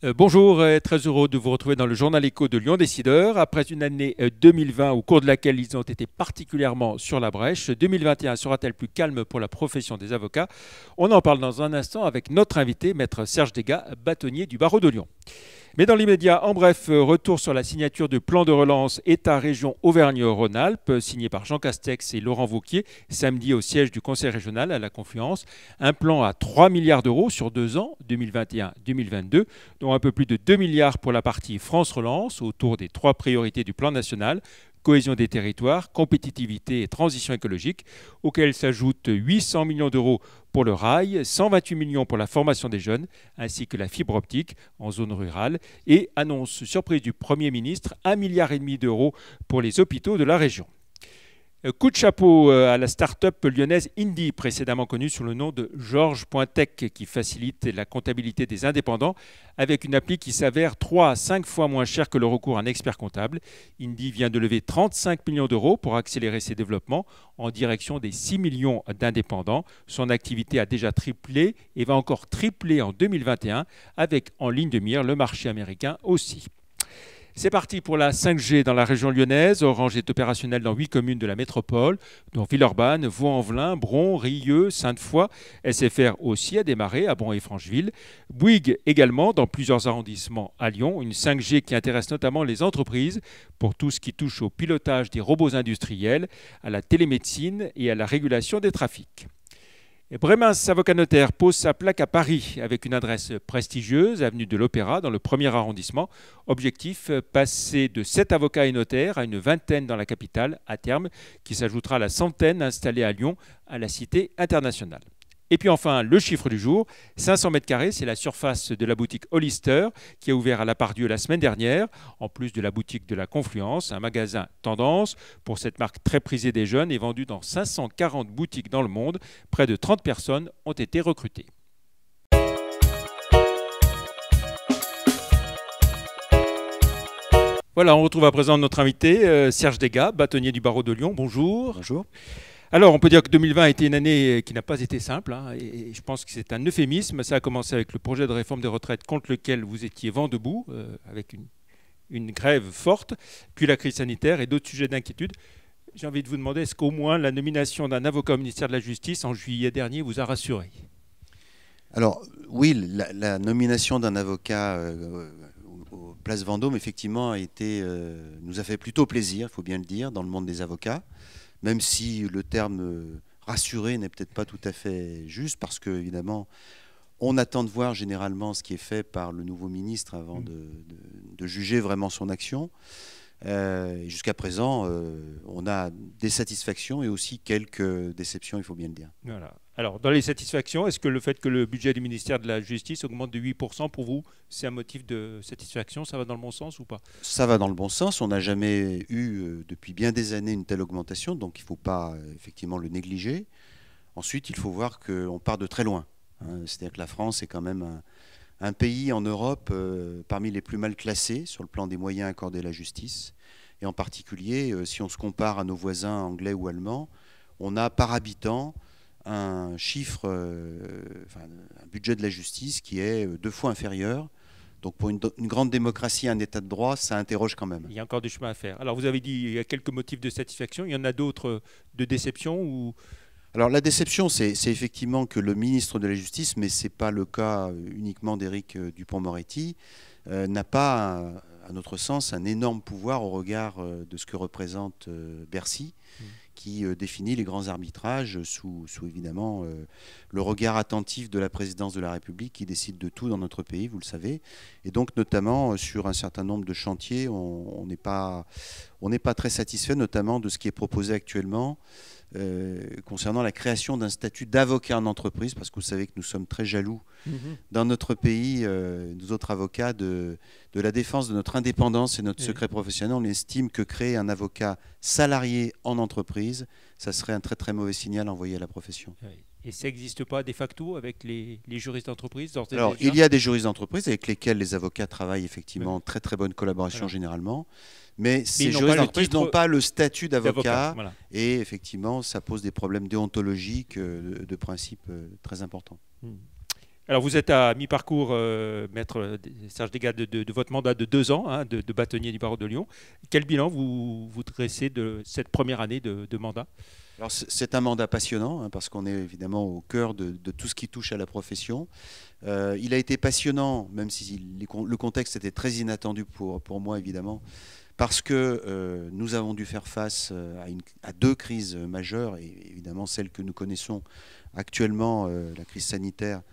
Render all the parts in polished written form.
Bonjour, très heureux de vous retrouver dans le journal Écho de Lyon Décideur. Après une année 2020 au cours de laquelle ils ont été particulièrement sur la brèche, 2021 sera-t-elle plus calme pour la profession des avocats? On en parle dans un instant avec notre invité, maître Serge Degas, bâtonnier du barreau de Lyon. Mais dans l'immédiat, en bref, retour sur la signature du plan de relance État-région Auvergne-Rhône-Alpes, signé par Jean Castex et Laurent Wauquiez, samedi au siège du Conseil régional à la Confluence. Un plan à 3 milliards d'euros sur 2 ans, 2021-2022, dont un peu plus de 2 milliards pour la partie France Relance, autour des 3 priorités du plan national: cohésion des territoires, compétitivité et transition écologique, auxquels s'ajoutent 800 millions d'euros pour le rail, 128 millions pour la formation des jeunes, ainsi que la fibre optique en zone rurale, et annonce surprise du Premier ministre, 1,5 milliard d'euros pour les hôpitaux de la région. Coup de chapeau à la start-up lyonnaise Indie, précédemment connue sous le nom de Georges.tech, qui facilite la comptabilité des indépendants avec une appli qui s'avère 3 à 5 fois moins chère que le recours à un expert comptable. Indie vient de lever 35 millions d'euros pour accélérer ses développements en direction des 6 millions d'indépendants. Son activité a déjà triplé et va encore tripler en 2021, avec en ligne de mire le marché américain aussi. C'est parti pour la 5G dans la région lyonnaise. Orange est opérationnel dans 8 communes de la métropole, dont Villeurbanne, Vaux-en-Velin, Bron, Rieux, Sainte-Foy. SFR aussi a démarré à Bron et Francheville. Bouygues également dans plusieurs arrondissements à Lyon. Une 5G qui intéresse notamment les entreprises pour tout ce qui touche au pilotage des robots industriels, à la télémédecine et à la régulation des trafics. Bremens Avocat Notaire pose sa plaque à Paris avec une adresse prestigieuse, avenue de l'Opéra, dans le premier arrondissement. Objectif, passer de 7 avocats et notaires à une vingtaine dans la capitale, à terme, qui s'ajoutera à la centaine installée à Lyon, à la Cité internationale. Et puis enfin, le chiffre du jour, 500 mètres carrés, c'est la surface de la boutique Hollister qui a ouvert à la Part-Dieu la semaine dernière, en plus de la boutique de la Confluence, un magasin tendance pour cette marque très prisée des jeunes et vendue dans 540 boutiques dans le monde. Près de 30 personnes ont été recrutées. Voilà, on retrouve à présent notre invité, Serge Degas, bâtonnier du barreau de Lyon. Bonjour. Bonjour. Alors, on peut dire que 2020 a été une année qui n'a pas été simple, et je pense que c'est un euphémisme. Ça a commencé avec le projet de réforme des retraites contre lequel vous étiez vent debout, avec une grève forte, puis la crise sanitaire et d'autres sujets d'inquiétude. J'ai envie de vous demander, est-ce qu'au moins la nomination d'un avocat au ministère de la Justice en juillet dernier vous a rassuré? Alors, oui, la nomination d'un avocat aux places Vendôme, effectivement, nous a fait plutôt plaisir, il faut bien le dire, dans le monde des avocats, même si le terme rassuré n'est peut-être pas tout à fait juste, parce que, évidemment, on attend de voir généralement ce qui est fait par le nouveau ministre avant de juger vraiment son action. Jusqu'à présent, on a des satisfactions et aussi quelques déceptions, il faut bien le dire. Voilà. Alors, dans les satisfactions, est-ce que le fait que le budget du ministère de la Justice augmente de 8%, pour vous, c'est un motif de satisfaction? Ça va dans le bon sens ou pas? Ça va dans le bon sens. On n'a jamais eu, depuis bien des années, une telle augmentation, donc il ne faut pas effectivement le négliger. Ensuite, il faut voir qu'on part de très loin. C'est-à-dire que la France est quand même un pays en Europe parmi les plus mal classés sur le plan des moyens accordés à la justice. Et en particulier, si on se compare à nos voisins anglais ou allemands, on a par habitant un chiffre, un budget de la justice qui est 2 fois inférieur. Donc pour une grande démocratie, un état de droit, ça interroge quand même. Il y a encore du chemin à faire. Alors vous avez dit qu'il y a quelques motifs de satisfaction. Il y en a d'autres de déception ou... Alors la déception, c'est effectivement que le ministre de la Justice, mais ce n'est pas le cas uniquement d'Éric Dupond-Moretti, n'a pas, à notre sens, un énorme pouvoir au regard de ce que représente Bercy, qui définit les grands arbitrages sous évidemment le regard attentif de la présidence de la République qui décide de tout dans notre pays, vous le savez. Et donc notamment sur un certain nombre de chantiers, on n'est pas très satisfait, notamment de ce qui est proposé actuellement concernant la création d'un statut d'avocat en entreprise, parce que vous savez que nous sommes très jaloux dans notre pays, nous autres avocats, de la défense de notre indépendance et notre secret professionnel. On estime que créer un avocat salarié en entreprise, ça serait un très très mauvais signal envoyé à la profession. Et ça n'existe pas de facto avec les juristes d'entreprise? Alors, il y a des juristes d'entreprise avec lesquels les avocats travaillent effectivement en très très bonne collaboration généralement. Mais ces juristes d'entreprise n'ont pas le statut d'avocat et effectivement, ça pose des problèmes déontologiques de principe très importants. Alors vous êtes à mi-parcours, maître Serge Degas, de votre mandat de 2 ans, hein, de bâtonnier du barreau de Lyon. Quel bilan vous dressez de cette première année de mandat? Alors c'est un mandat passionnant, hein, parce qu'on est évidemment au cœur de tout ce qui touche à la profession. Il a été passionnant, même si le contexte était très inattendu pour moi évidemment, parce que nous avons dû faire face à deux crises majeures, et évidemment celle que nous connaissons actuellement, la crise sanitaire,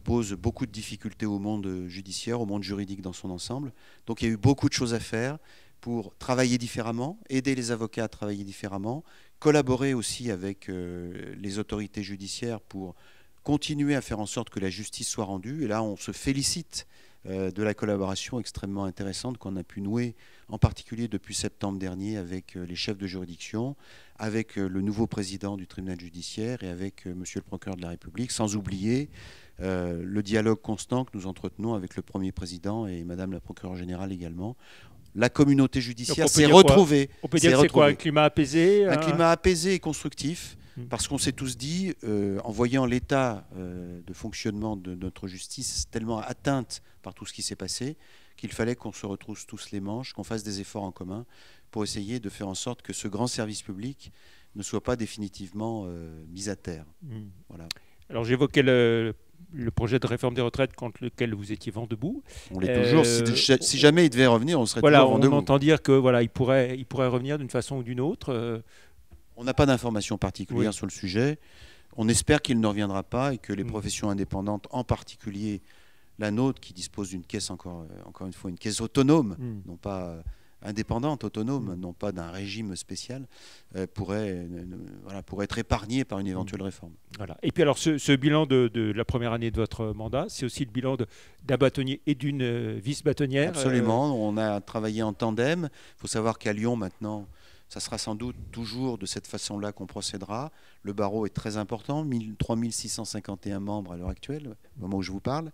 pose beaucoup de difficultés au monde judiciaire, au monde juridique dans son ensemble. Donc il y a eu beaucoup de choses à faire pour travailler différemment, aider les avocats à travailler différemment, collaborer aussi avec les autorités judiciaires pour continuer à faire en sorte que la justice soit rendue. Et là, on se félicite de la collaboration extrêmement intéressante qu'on a pu nouer, en particulier depuis septembre dernier, avec les chefs de juridiction, avec le nouveau président du tribunal judiciaire et avec monsieur le procureur de la République, sans oublier le dialogue constant que nous entretenons avec le premier président et madame la procureure générale également. La communauté judiciaire s'est retrouvée. On peut dire que c'est quoi, un climat apaisé? Un climat apaisé et constructif, parce qu'on s'est tous dit, en voyant l'état de fonctionnement de notre justice tellement atteinte par tout ce qui s'est passé, qu'il fallait qu'on se retrousse tous les manches, qu'on fasse des efforts en commun pour essayer de faire en sorte que ce grand service public ne soit pas définitivement mis à terre. Voilà. Alors j'évoquais le projet de réforme des retraites contre lequel vous étiez vent debout. On l'est toujours. Si jamais il devait revenir, on serait toujours vent debout. On entend dire que voilà, il pourrait revenir d'une façon ou d'une autre. On n'a pas d'informations particulières sur le sujet. On espère qu'il ne reviendra pas et que les professions indépendantes, en particulier la nôtre, qui dispose d'une caisse, encore une fois, une caisse autonome, non pas indépendante, autonome, non pas d'un régime spécial, pourrait être épargnée par une éventuelle réforme. Voilà. Et puis alors ce bilan de la première année de votre mandat, c'est aussi le bilan d'un bâtonnier et d'une vice-bâtonnière. Absolument, on a travaillé en tandem. Il faut savoir qu'à Lyon maintenant, ça sera sans doute toujours de cette façon-là qu'on procédera. Le barreau est très important, 3651 membres à l'heure actuelle, au moment où je vous parle.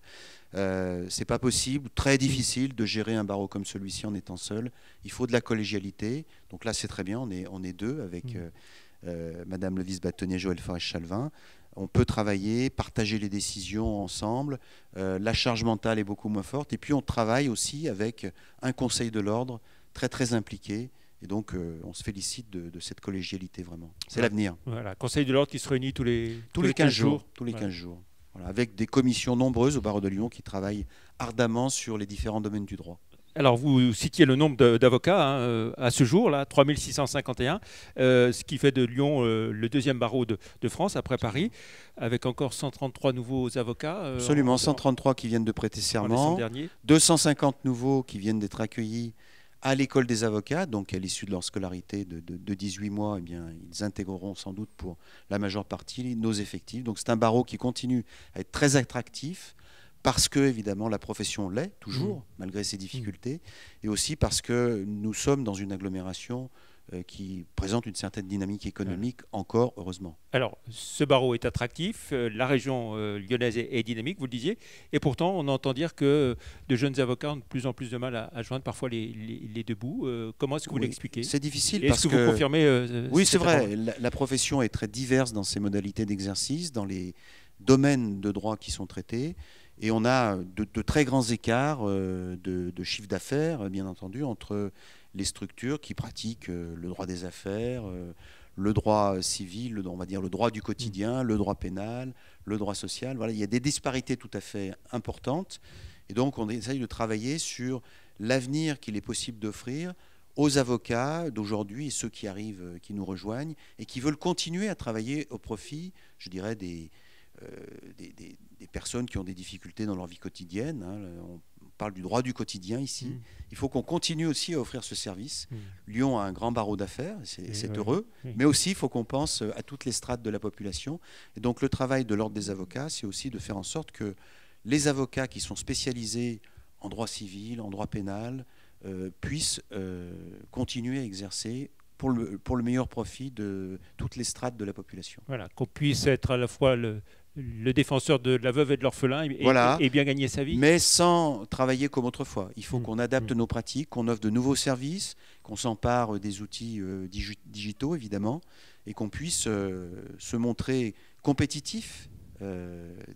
C'est pas possible, très difficile de gérer un barreau comme celui-ci en étant seul. Il faut de la collégialité. Donc là, c'est très bien, on est deux avec Madame le vice-bâtonnier Joël Forest-Chalvin. On peut travailler, partager les décisions ensemble. La charge mentale est beaucoup moins forte. Et puis on travaille aussi avec un conseil de l'ordre très très impliqué. Et donc, on se félicite de cette collégialité, vraiment. C'est l'avenir. Voilà, Conseil de l'ordre qui se réunit tous les 15 jours. Tous les 15 jours. Voilà, avec des commissions nombreuses au barreau de Lyon qui travaillent ardemment sur les différents domaines du droit. Alors, vous citiez le nombre d'avocats à ce jour, là, 3651, ce qui fait de Lyon le deuxième barreau de France, après Paris, avec encore 133 nouveaux avocats. Absolument, 133 qui viennent de prêter serment, 250 nouveaux qui viennent d'être accueillis à l'école des avocats, donc à l'issue de leur scolarité de 18 mois, eh bien, ils intégreront sans doute pour la majeure partie nos effectifs. Donc c'est un barreau qui continue à être très attractif, parce que, évidemment, la profession l'est toujours, malgré ses difficultés, et aussi parce que nous sommes dans une agglomération qui présente une certaine dynamique économique, encore heureusement. Alors, ce barreau est attractif, la région lyonnaise est dynamique, vous le disiez, et pourtant, on entend dire que de jeunes avocats ont de plus en plus de mal à joindre parfois les deux bouts. Comment est-ce que vous l'expliquez? C'est difficile parce que vous confirmez oui, c'est vrai, la profession est très diverse dans ses modalités d'exercice, dans les domaines de droit qui sont traités. Et on a de très grands écarts de chiffre d'affaires, bien entendu, entre les structures qui pratiquent le droit des affaires, le droit civil, on va dire le droit du quotidien, le droit pénal, le droit social. Voilà, il y a des disparités tout à fait importantes. Et donc, on essaye de travailler sur l'avenir qu'il est possible d'offrir aux avocats d'aujourd'hui et ceux qui arrivent, qui nous rejoignent et qui veulent continuer à travailler au profit, je dirais, des personnes qui ont des difficultés dans leur vie quotidienne. On parle du droit du quotidien ici. Il faut qu'on continue aussi à offrir ce service. Lyon a un grand barreau d'affaires, c'est heureux, mais aussi il faut qu'on pense à toutes les strates de la population. Et donc le travail de l'Ordre des avocats, c'est aussi de faire en sorte que les avocats qui sont spécialisés en droit civil, en droit pénal, puissent continuer à exercer pour le meilleur profit de toutes les strates de la population. Voilà, qu'on puisse être à la fois le défenseur de la veuve et de l'orphelin et bien gagner sa vie. Mais sans travailler comme autrefois. Il faut qu'on adapte nos pratiques, qu'on offre de nouveaux services, qu'on s'empare des outils digitaux, évidemment, et qu'on puisse se montrer compétitif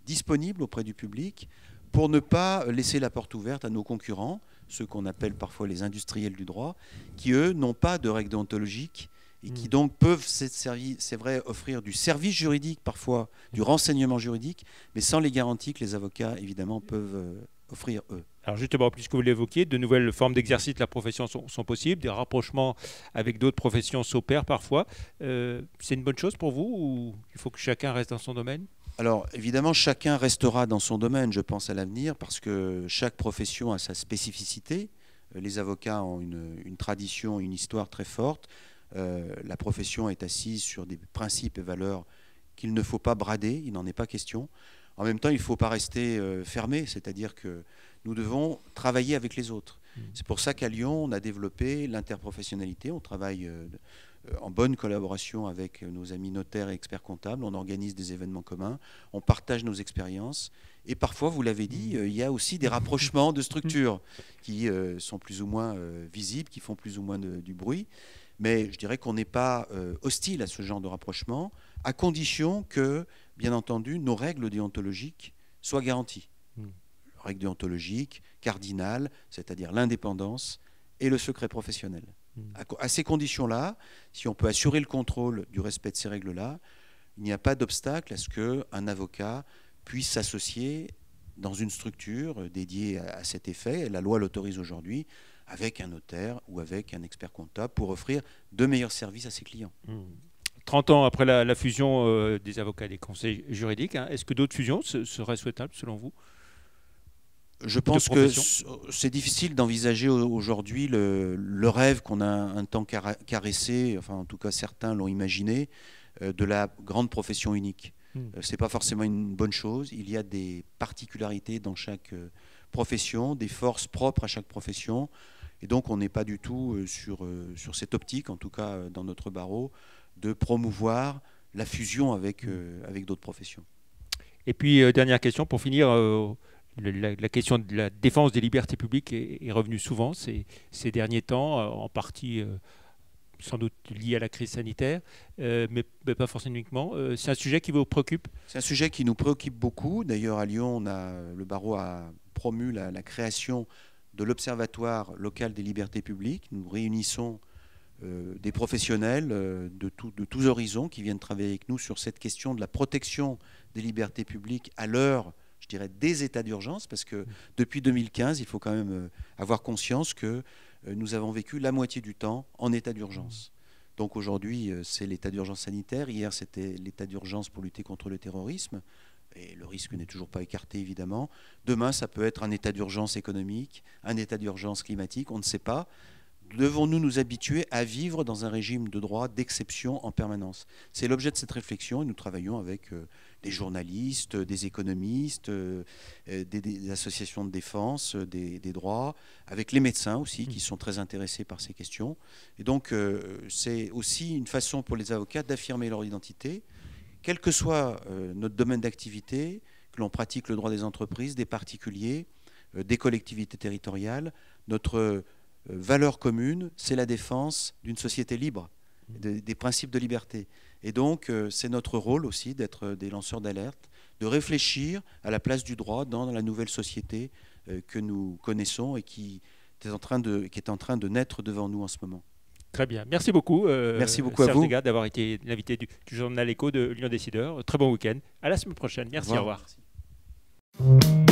disponible auprès du public pour ne pas laisser la porte ouverte à nos concurrents, ceux qu'on appelle parfois les industriels du droit, qui eux n'ont pas de règles déontologiques et qui donc peuvent, c'est vrai, offrir du service juridique, parfois du renseignement juridique, mais sans les garanties que les avocats, évidemment, peuvent offrir eux. Alors justement, puisque vous l'évoquiez, de nouvelles formes d'exercice de la profession sont possibles, des rapprochements avec d'autres professions s'opèrent parfois. C'est une bonne chose pour vous ou il faut que chacun reste dans son domaine ? Alors évidemment, chacun restera dans son domaine, je pense, à l'avenir, parce que chaque profession a sa spécificité. Les avocats ont une tradition, une histoire très forte. La profession est assise sur des principes et valeurs qu'il ne faut pas brader, il n'en est pas question. En même temps, il ne faut pas rester fermé, c'est-à-dire que nous devons travailler avec les autres. C'est pour ça qu'à Lyon, on a développé l'interprofessionnalité. On travaille en bonne collaboration avec nos amis notaires et experts comptables. On organise des événements communs, on partage nos expériences. Et parfois, vous l'avez dit, il y a aussi des rapprochements de structures qui sont plus ou moins visibles, qui font plus ou moins du bruit. Mais je dirais qu'on n'est pas hostile à ce genre de rapprochement, à condition que, bien entendu, nos règles déontologiques soient garanties. Règles déontologiques cardinales, c'est-à-dire l'indépendance et le secret professionnel. À ces conditions-là, si on peut assurer le contrôle du respect de ces règles-là, il n'y a pas d'obstacle à ce qu'un avocat puisse s'associer dans une structure dédiée à cet effet. La loi l'autorise aujourd'hui, avec un notaire ou avec un expert comptable pour offrir de meilleurs services à ses clients. 30 ans après la fusion des avocats et des conseils juridiques, est-ce que d'autres fusions seraient souhaitables selon vous ? Je pense que c'est difficile d'envisager aujourd'hui le rêve qu'on a un temps caressé, enfin en tout cas certains l'ont imaginé, de la grande profession unique. Ce n'est pas forcément une bonne chose. Il y a des particularités dans chaque profession, des forces propres à chaque profession. Et donc on n'est pas du tout sur cette optique, en tout cas dans notre barreau, de promouvoir la fusion avec d'autres professions. Et puis dernière question pour finir. La question de la défense des libertés publiques est revenue souvent ces derniers temps, en partie sans doute lié à la crise sanitaire, mais pas forcément uniquement. C'est un sujet qui vous préoccupe ? C'est un sujet qui nous préoccupe beaucoup. D'ailleurs, à Lyon, le barreau a promu la création de l'Observatoire local des libertés publiques. Nous réunissons des professionnels de tous horizons qui viennent travailler avec nous sur cette question de la protection des libertés publiques à l'heure, je dirais, des états d'urgence, parce que depuis 2015, il faut quand même avoir conscience que nous avons vécu la moitié du temps en état d'urgence. Donc aujourd'hui, c'est l'état d'urgence sanitaire. Hier, c'était l'état d'urgence pour lutter contre le terrorisme. Et le risque n'est toujours pas écarté, évidemment. Demain, ça peut être un état d'urgence économique, un état d'urgence climatique, on ne sait pas. Devons-nous nous habituer à vivre dans un régime de droit d'exception en permanence? C'est l'objet de cette réflexion et nous travaillons avec des journalistes, des économistes, des associations de défense des droits, avec les médecins aussi qui sont très intéressés par ces questions. Et donc c'est aussi une façon pour les avocats d'affirmer leur identité, quel que soit notre domaine d'activité, que l'on pratique le droit des entreprises, des particuliers, des collectivités territoriales. Notre valeur commune, c'est la défense d'une société libre, des principes de liberté. Et donc, c'est notre rôle aussi d'être des lanceurs d'alerte, de réfléchir à la place du droit dans la nouvelle société que nous connaissons et qui est en train de naître devant nous en ce moment. Très bien. Merci beaucoup. Merci beaucoup à vous. Serge Degas, d'avoir été l'invité du journal Écho de Lyon Décideur. Très bon week-end. À la semaine prochaine. Merci. Au revoir. Merci.